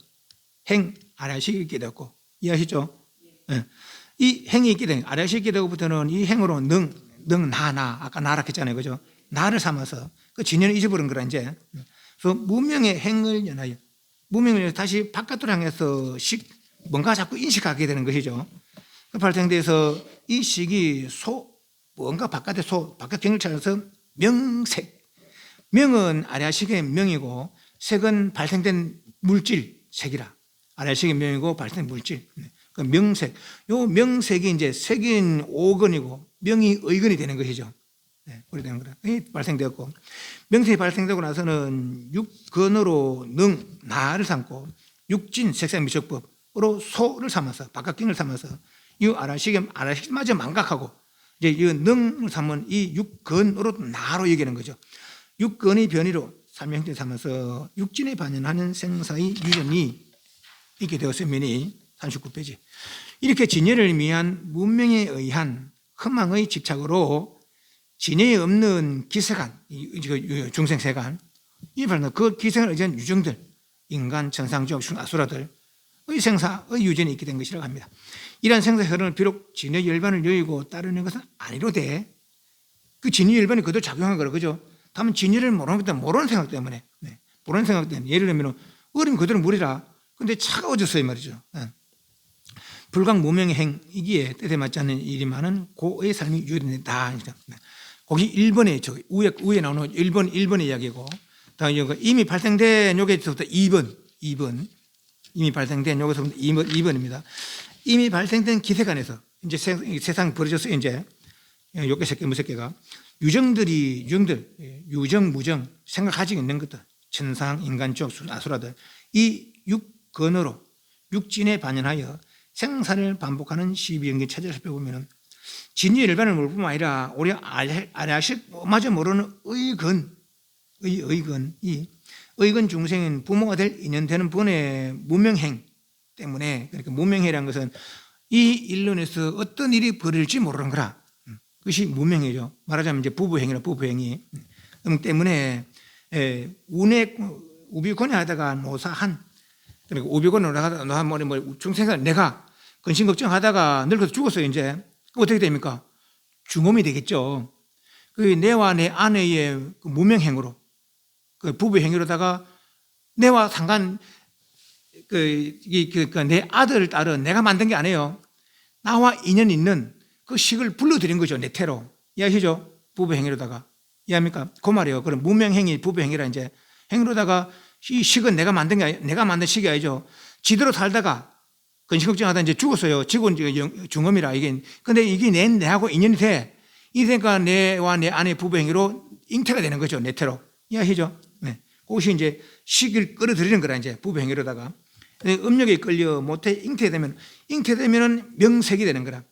행 아라식이 있게 되었고 이해하시죠? 네. 이 행이 있게 되는, 아래식이 있게 되고부터는 이 행으로 나, 아까 나라 했잖아요. 그죠? 나를 삼아서 그 진연을 잊어버린 거라, 이제. 그래서 무명의 행을 연하여, 무명을 다시 바깥으로 향해서 뭔가 자꾸 인식하게 되는 것이죠. 발생돼서 이 식이 뭔가 바깥에 바깥 경을 찾아서 명색. 명은 아래식의 명이고, 색은 발생된 물질, 색이라. 아래식의 명이고, 발생된 물질. 그 명색. 요 명색이 이제 색인 오건이고, 명이 의건이 되는 것이죠. 그렇게 되는 거라. 발생되었고, 명색이 발생되고 나서는 육건으로 나를 삼고, 육진, 색상 미적법으로 소를 삼아서, 바깥경을 삼아서, 이 아라식마저 망각하고, 이제 이 능을 삼은 이 육건으로 나로 여기는 거죠. 육건의 변이로 삼형제 삼아서 육진에 반연하는 생사의 유전이 있게 되었으니 39페이지. 이렇게 진예를 위한 문명에 의한 허망의 집착으로 진예에 없는 기세간, 중생세간, 이 바로 그 기세간을 의지한 유정들, 인간, 천상적, 아수라들의 생사의 유전이 있게 된 것이라고 합니다. 이러한 생사 흐름을 비록 진의 열반을 여의고 따르는 것은 아니로되 그 진의 열반이 그대로 작용한 거라, 그죠? 다만 진리를 모르는 생각 때문에, 모르는 생각 때문에, 예를 들면 어린 그대로 물이라, 근데 차가워졌어요 말이죠. 불강 무명의 행이기에 뜻에 맞지 않는 일이 많은 고의 삶이 유리된다. 거기 1번에 위에 나오는 1번의 이야기고, 다음에 이미 발생된 요게서부터 2번 이미 발생된 요게서부터 2번입니다. 이미 발생된 기세간에서 이제 세상 벌어졌어요. 이제 요게 새끼 무새끼가 유정들, 유정, 무정, 생각하지 있는 것들, 천상, 인간, 쪽, 아수라들, 이 육건으로 육진에 반연하여 생사를 반복하는 12연기 차제를 살펴보면 진리의 일반을 모를 뿐만 아니라 우리 아래식마저 모르는 의건 중생인 부모가 될 인연되는 분의 무명행 때문에, 그러니까 무명해라는 것은 이 일론에서 어떤 일이 벌어질지 모르는 거라. 그것이 무명이죠. 말하자면 이제 부부행이. 때문에 우비권에 하다가 노사한, 그러니까 우비권에 하다가 중생을 내가 근심 걱정하다가 늙어서 죽었어요. 이제 어떻게 됩니까? 중음이 되겠죠. 그 내와 내 아내의 그 무명행으로, 그 부부행위로다가 내와 상관 내 아들 딸은 내가 만든 게 아니에요. 나와 인연 있는 그 식을 불러들인 거죠. 내 태로. 이해하시죠? 부부행위로다가. 이해합니까? 그 말이에요. 그럼 무명행위, 부부행위라 이제 행위로다가 이 식은 내가 만든 게 내가 만든 식이 아니죠. 지대로 살다가 근심걱정하다 이제 죽었어요. 지금 중음이라 이게. 근데 이게 내하고 인연이 돼. 이러니까 내와 내 아내 부부행위로 잉태가 되는 거죠. 내 태로. 이해하시죠? 네. 그것이 이제 식을 끌어들이는 거라 이제 부부행위로다가. 음력에 끌려 못해 잉태되면은 명색이 되는 거라.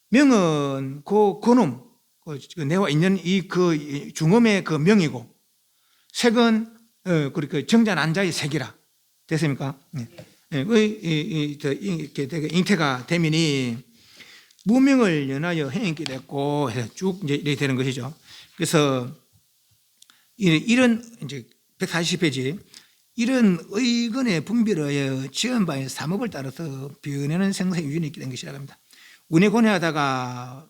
명은 그 그놈, 내와 인연 그 중음의 그 명이고, 색은 그러니까 정자 난자의 색이라. 됐습니까? 이렇게 되게 잉태가 되면이 무명을 연하여 행하게 됐고 해서 쭉 이제 이렇게 되는 것이죠. 그래서 이런 이제 140페이지 이런 의건의 분별하여 지은 바의 사목을 따라서 변하는 생사 유전이 있게 된 것이라고 합니다. 운에 권해하다가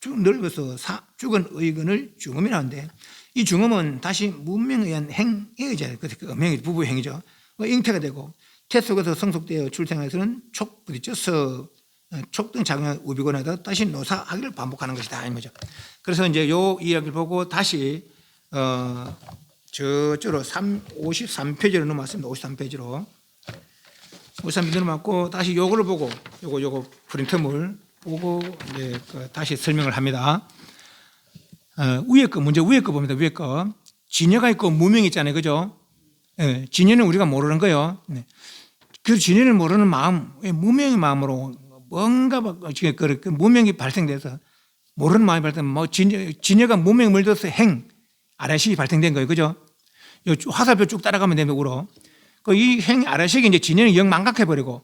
늙어서 죽은 의건을 중음이라 하는데, 이 중음은 다시 문명에 의한 행에 의지하여 그 음행이 부부행이죠. 잉태가 되고 태 속에서 성숙되어 출생해서는 부딪혀서 촉등 작용한 우비권하다가 다시 노사하기를 반복하는 것이다 이 거죠. 그래서 이제 요 이야기를 보고 다시 저쪽으로 53페이지로 넘어왔습니다. 53페이지로 53페이지 넘어왔고 다시 요거를 보고 요거 프린트물 보고 이제 다시 설명을 합니다. 위에 거 먼저 위에 거 봅니다. 위에 거 진여가 있고 무명이 있잖아요, 그죠? 진여는 우리가 모르는 거예요. 그 진여를 모르는 마음, 무명의 마음으로 뭔가 그 무명이 발생돼서 모르는 마음이 발생되면 진여가 무명에 물들어서 아라식이 발생된 거예요, 그죠? 화살표 쭉 따라가면 됩니다, 우로. 이 아라식이 이제 진여는 영 망각해 버리고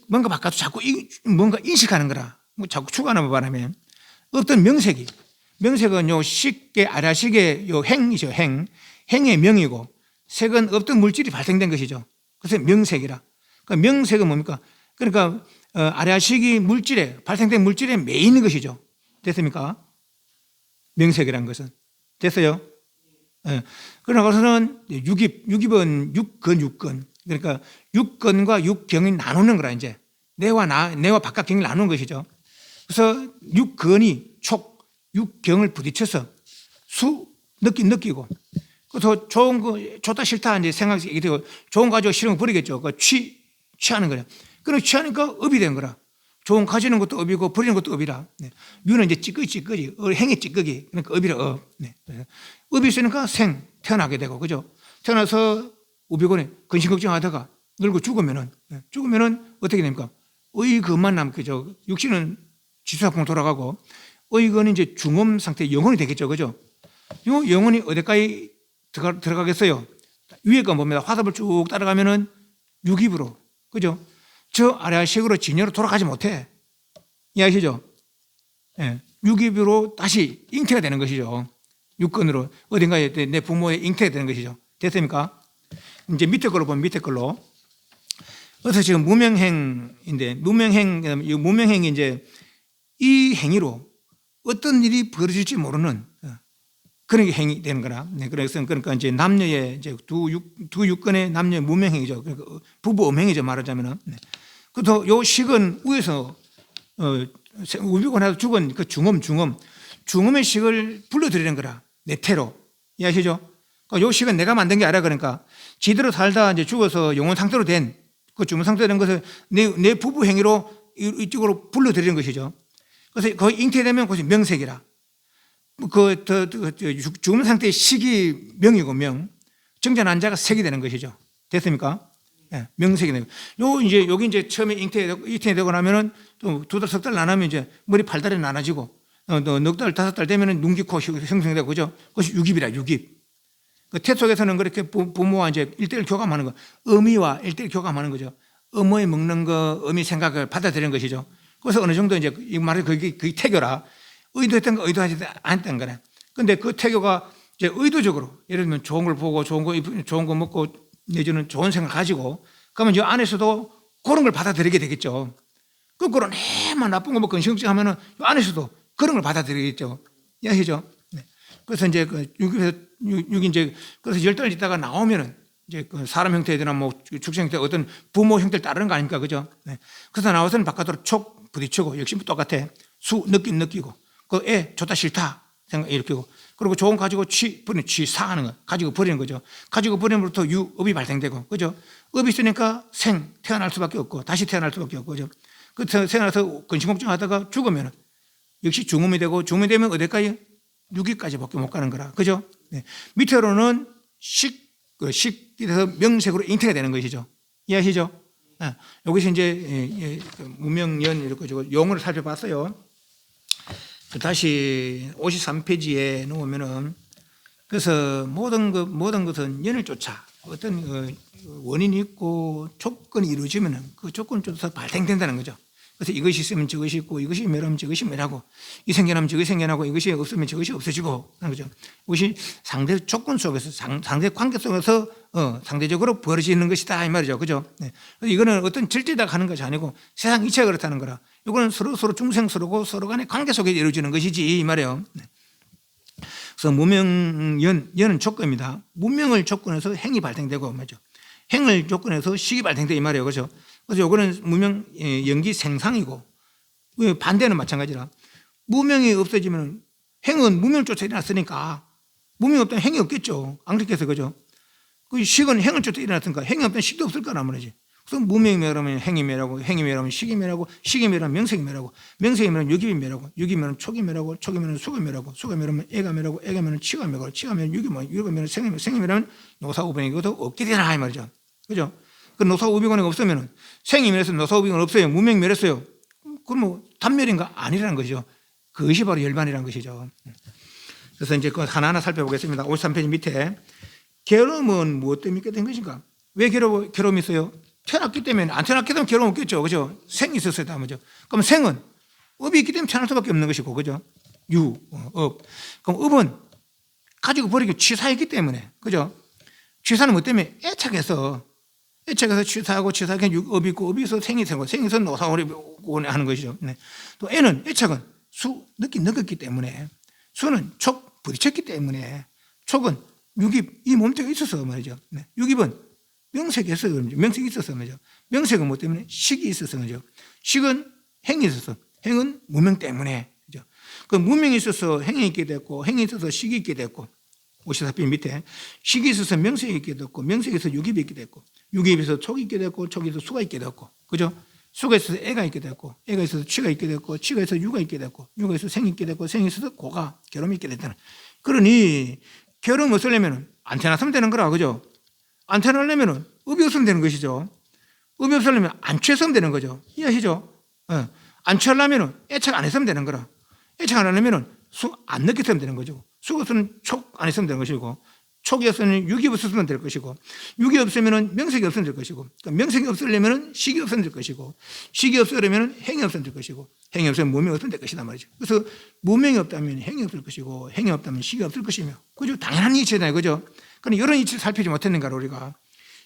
뭔가 바깥으로 자꾸 뭔가 인식하는 거라. 자꾸 추구하는 바람에 어떤 명색은 요 식의 아라식의 요 행이죠. 행의 명이고 색은 어떤 물질이 발생된 것이죠. 그래서 명색이라. 그러니까 명색은 뭡니까? 그러니까 아래아식이 물질에 발생된 물질에 매 있는 것이죠. 됐습니까? 명색이라는 것은 됐어요. 예. 그러고서는 육입은 육건. 그러니까 육건과 육경이 나누는 거라 이제 내와 바깥경이 나누는 것이죠. 그래서 육건이 육경을 부딪혀서 느끼고 그래서 좋은 거 좋다 싫다 이제 생각이 되고 좋은 거 가지고 싫은 거 버리겠죠. 그 취하는 거야. 그럼 취하니까 업이 된 거라. 좋은 가지는 것도 업이고 버리는 것도 업이라. 네. 유는 이제 찌꺼기, 행위 찌꺼기. 그러니까 업이라 업. 네. 업이 있으니까 태어나게 되고, 그죠? 태어나서 우비곤에 근심 걱정하다가 늙고 죽으면은 어떻게 됩니까? 의근만 남겠죠. 육신은 지수학공 돌아가고, 의근은 이제 중음 상태 영혼이 되겠죠. 그죠? 이 영혼이 어디까지 들어가겠어요? 위에 거 봅니다. 화답을 쭉 따라가면은 육입으로. 그죠? 저 아래아식으로 진여로 돌아가지 못해. 이해하시죠? 예. 육입으로 다시 잉태가 되는 것이죠. 육건으로 어딘가에 내 부모의 잉태가 되는 것이죠. 됐습니까? 이제 밑에 걸로 보면 밑에 걸로. 그래서 지금 무명행인데 무명행이 이제 이 행위로 어떤 일이 벌어질지 모르는 그런 게 행위 되는 거라. 네, 그러니까 이제 남녀의 이제 두 육건의 남녀의 무명행이죠. 그러니까 부부 음행이죠 말하자면은. 네. 그래도 요 식은 위에서 우비곤해서 죽은 그 중음의 식을 불러들이는 거라. 내태로. 이해하시죠? 그러니까 요 식은 내가 만든 게 아니라 그러니까 지대로 살다 이제 죽어서 영혼 상태로 된 그 중음 상태로 된 것을 내 부부 행위로 이쪽으로 불러들이는 것이죠. 그래서 그 잉태되면 그것이 명색이라. 죽음 상태의 식이 명이고 정자 난자가 색이 되는 것이죠. 됐습니까? 네, 명색이 되고. 여기 이제 처음에 잉태되고 나면은 두 달, 석 달 나면 이제 머리 팔다리 나눠지고, 넉 달, 다섯 달 되면은 눈, 귀, 코 형성되고, 그죠? 그것이 육입이라, 육입. 그 태 속에서는 그렇게 부모와 이제 일대일 교감하는 거, 어미와 일대일 교감하는 거죠. 어머니 먹는 거, 어미 생각을 받아들이는 것이죠. 그래서 어느 정도 이제 이 말이 그게 태교라. 의도했던 거, 의도하지 않았던 거네. 근데 그 태교가 이제 의도적으로, 예를 들면 좋은 걸 보고, 좋은 거 먹고, 내지는 좋은 생각 가지고, 그러면 이 안에서도 그런 걸 받아들이게 되겠죠. 거꾸로 내만 나쁜 거 먹고 근심걱정하면은 이 안에서도 그런 걸 받아들이겠죠. 이해하시죠? 네. 그래서 이제 육이 이제 그래서 10달 있다가 나오면은 이제 그 사람 형태나 뭐 축생 형태 어떤 부모 형태를 따르는 거 아닙니까? 그죠? 네. 그래서 나와서는 바깥으로 촉 부딪히고 역시 똑같아. 느끼고 그 애 좋다 싫다 생각 일으키고 그리고 좋은 가지고 취사하는 거 가지고 버리는 거죠. 가지고 버리면부터 업이 발생되고 그죠? 업이 있으니까 태어날 수밖에 없고 다시 태어날 수밖에 없고 그죠? 그 태어나서 근심걱정하다가 죽으면 역시 중음이 되고 중음이 되면 어디까지 6위까지밖에 못 가는 거라 그죠? 네. 밑으로는 식이 돼서 명색으로 잉태가 되는 것이죠. 이해하시죠? 네. 여기서 이제 무명연 이렇게 용어를 살펴봤어요. 다시 53페이지에 놓으면은 그래서 모든 것은 연을 쫓아 어떤 원인이 있고 조건이 이루어지면은 그 조건을 쫓아서 발생된다는 거죠. 그래서 이것이 있으면 저것이 있고 이것이 멸하면 저것이 멸하고 이 생겨나면 저것이 생겨나고 이것이 없으면 저것이 없어지고 하는 거죠. 이것이 상대 조건 속에서 상대 관계 속에서 상대적으로 벌어지는 것이다 이 말이죠. 그죠? 네. 이거는 어떤 절제다 하는 것이 아니고 세상 이체가 그렇다는 거라. 이거는 서로 중생스러고 서로 간의 관계 속에 이루어지는 것이지 이 말이에요. 네. 그래서 무명연은 조건입니다. 무명을 조건해서 행이 발생되고 말이죠. 행을 조건해서 식이 발생돼 이 말이에요. 그죠? 그래서 요거는 무명 연기 생상이고 반대는 마찬가지라. 무명이 없어지면 행은 무명을 쫓아 일어났으니까 무명이 없다면 행이 없겠죠. 안 그렇게 해서 그죠? 그 식은 행을 쫓아 일어났으니까 행이 없다면 식도 없을 거란 말이지. 그래서 무명이 멸하면 행이 멸하고 행이 멸하면 식이 멸하고 식이 멸하면 명색이 멸하고 명색이 멸하면 육입이 멸하고 육이 멸하면 촉이 멸하고 촉이 멸하면 수가 멸하고 수가 멸하면 애가 멸하고 애가 멸하면 치가 멸하고 치가 멸하면 육이 멸하고 육이 멸하면 생이 멸하면 노사우병이고도 없게 되나 이 말이죠. 그죠? 그 노사우비곤이 없으면 생이 멸해서 노사우비곤 없어요. 무명이 멸했어요. 그럼 뭐 단멸인가? 아니라는 것이죠. 그것이 바로 열반이라는 것이죠. 그래서 이제 그 하나하나 살펴보겠습니다. 53페이지 밑에 괴로움은 무엇 때문에 있게 된 것인가? 왜 괴로움이 있어요? 태어났기 때문에. 안 태어났기 때문에 괴로움 없겠죠. 그죠? 생이 있었어야 다죠. 그럼 생은 업이 있기 때문에 태어날 수밖에 없는 것이고, 그죠? 업. 그럼 업은 가지고 버리기 취사했기 때문에, 그죠? 취사는 뭐 때문에 애착해서 애착에서 취사하고 취사하게 업이 있고 업이 있어 생이 생고 생에서 노사오리 하는 것이죠. 네. 또 애는 애착은 수 넣었기 때문에 수는 촉 부딪혔기 때문에 촉은 육입 이 몸뚱이에 있어서 말이죠. 네. 육입은 명색이 있어서 그러죠. 명색이 있어서 말이죠. 명색은 뭐 때문에 식이 있어서 그죠. 식은 행이 있어서 행은 무명 때문에 그죠. 그 무명이 있어서 행이 있게 됐고 행이 있어서 식이 있게 됐고 54편 밑에 식이 있어서 명색이 있게 됐고 명색이 있어서 육입이 있게 됐고 육입이 있어서 촉이 있게 됐고 촉이 있어서 수가 있게 됐고 그죠. 수가 있어서 애가 있게 됐고 애가 있어서 취가 있게 됐고 취가 있어서 유가 있게 됐고 유가 있어서 생이 있게 됐고 생이 있어서 고가 결혼이 있게 됐다는. 그러니 결혼 못 쓰려면 안테나 쓰면 되는 거라 그죠. 안테나 하려면 업이 없으면 되는 것이죠. 업이 없으려면 안 취했으면 되는 거죠. 이해하시죠? 안 취하려면 애착 안 했으면 되는 거라. 애착 안 하려면 수 안 넣게 쓰면 되는 거죠. 수가 없으면 촉 안 했으면 되는 것이고 촉이 없으면 육이 없으면 될 것이고 육이 없으면 명색이 없으면 될 것이고 그러니까 명색이 없으려면 식이 없으면 될 것이고 식이 없으려면 행이 없으면 될 것이고 행이 없으면 무명이 없으면 될 것이다 말이죠. 그래서 무명이 없다면 행이 없을 것이고 행이 없다면 식이 없을 것이며 그죠. 당연한 이치잖아요. 그죠. 그런데 이런 이치를 살피지 못했는가 우리가.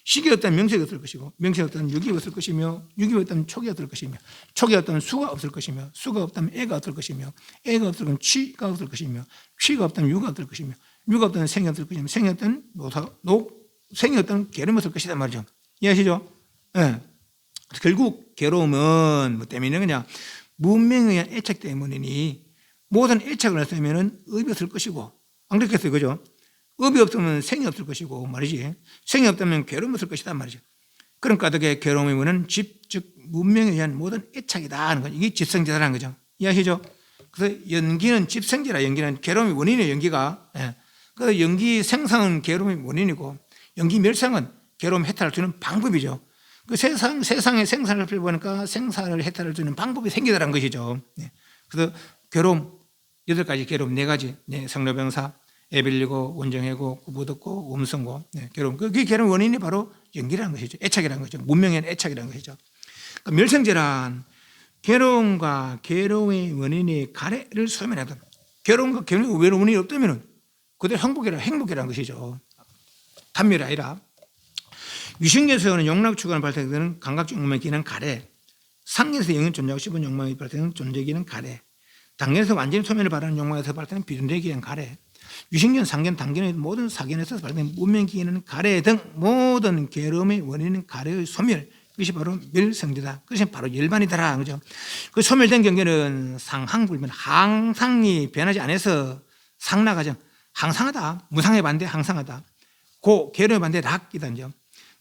식이 없다면 명색이 없을 것이고 명색이 없다면 육이 없을 것이며 육이 없다면 촉이 없을 것이며 촉이 없다면 수가 없을 것이며 수가 없다면 애가 없을 것이며 애가 없으면 취가 없을 것이며 취가 없다면 유가 없을 것이며 유가 없다면 생이 없을 것이며 생이 없다면 생이 없다면 괴로움이 없을 것이다 말이죠. 이해하시죠? 네. 결국 괴로움은 뭐 때문에 그냥 문명에 의한 애착 때문이니 모든 애착을 했으면 의미 없을 것이고 안 그렇겠어요. 그죠? 업이 없으면 생이 없을 것이고 말이지. 생이 없다면 괴로움이 없을 것이다 말이죠. 그런 까닭에 괴로움의 원은 집, 즉 문명에 의한 모든 애착이다 하는 거죠. 이게 집성제라는 거죠. 이해하시죠? 그래서 연기는 집성제라. 연기는 괴로움의 원인이에요. 연기가. 예. 그래서 연기 생상은 괴로움의 원인이고 연기 멸상은 괴로움 해탈을 주는 방법이죠. 그 세상의 생산을 살펴보니까 생산을 해탈을 주는 방법이 생기더라는 것이죠. 예. 그래서 괴로움 8가지 괴로움 4가지 성노병사 애빌리고 원정해고 구부듣고 음성고 괴로움. 그게 괴로움 원인이 바로 연기라는 것이죠. 애착이라는 거죠. 문명의 애착이라는 것이죠. 그러니까 멸성제란 괴로움과 괴로움의 원인이 가래를 소멸하던 괴로움과 괴로움의 원인이 없다면 그대로 행복이라는 것이죠. 단멸이 아니라 유신계에서는 용락추구하는 발생되는 감각적 욕망의 기는 가래, 상계에서 영역 존재하고 싶은 욕망이 발생되는 존재의 기는 가래, 단계에서 완전히 소멸을 바라는 욕망에서 발생되는 비존재의 기는 가래, 유신견, 상견, 단견의 모든 사견에서 발생된 문명기에는 가래 등 모든 괴로움의 원인은 가래의 소멸. 이것이 바로 멸성제다. 그것이 바로 열반이더라. 그죠? 그 소멸된 경계는 상항불변, 항상이 변하지 않아서 상나가정, 항상하다. 무상의 반대 항상하다. 고, 괴로움의 반대 락이다.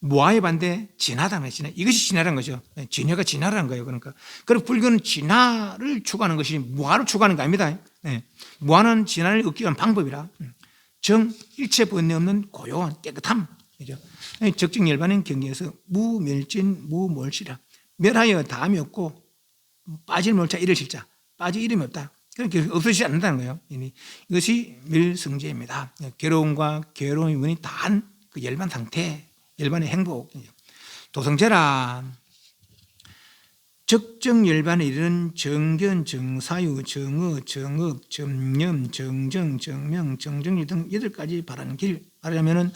무아의 반대 진하다. 이것이 진하라는 거죠. 진여가 진하라는 거예요. 그러니까. 그리고 불교는 진하를 추구하는 것이 무아를 추구하는 거 아닙니다. 무아는 진화를 얻기 위한 방법이라 정 일체 번뇌 없는 고요한 깨끗함 적정 열반인 경계에서 무멸진 무몰시라 멸하여 다음이 없고 빠질 몰자 이를 실자 빠질 이름이 없다. 그렇게 없어지지 않는다는 거예요. 이것이 멸성제입니다. 괴로움과 괴로움의 원인이 다한 그 열반 상태 열반의 행복 도성제란 적정 열반에 이르는 정견, 정사유, 정어, 정업, 점념, 정정, 정명, 정정리 등 8가지 바라는 길. 말하자면은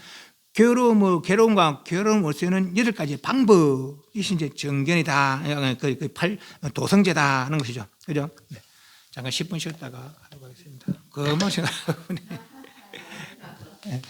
괴로움과 괴로움 올세는 8가지 방법. 이것이 이제 정견이다. 도성제다 하는 것이죠. 그죠? 네. 잠깐 10분 쉬었다가 하도록 하겠습니다. 그만 생각하고. 네.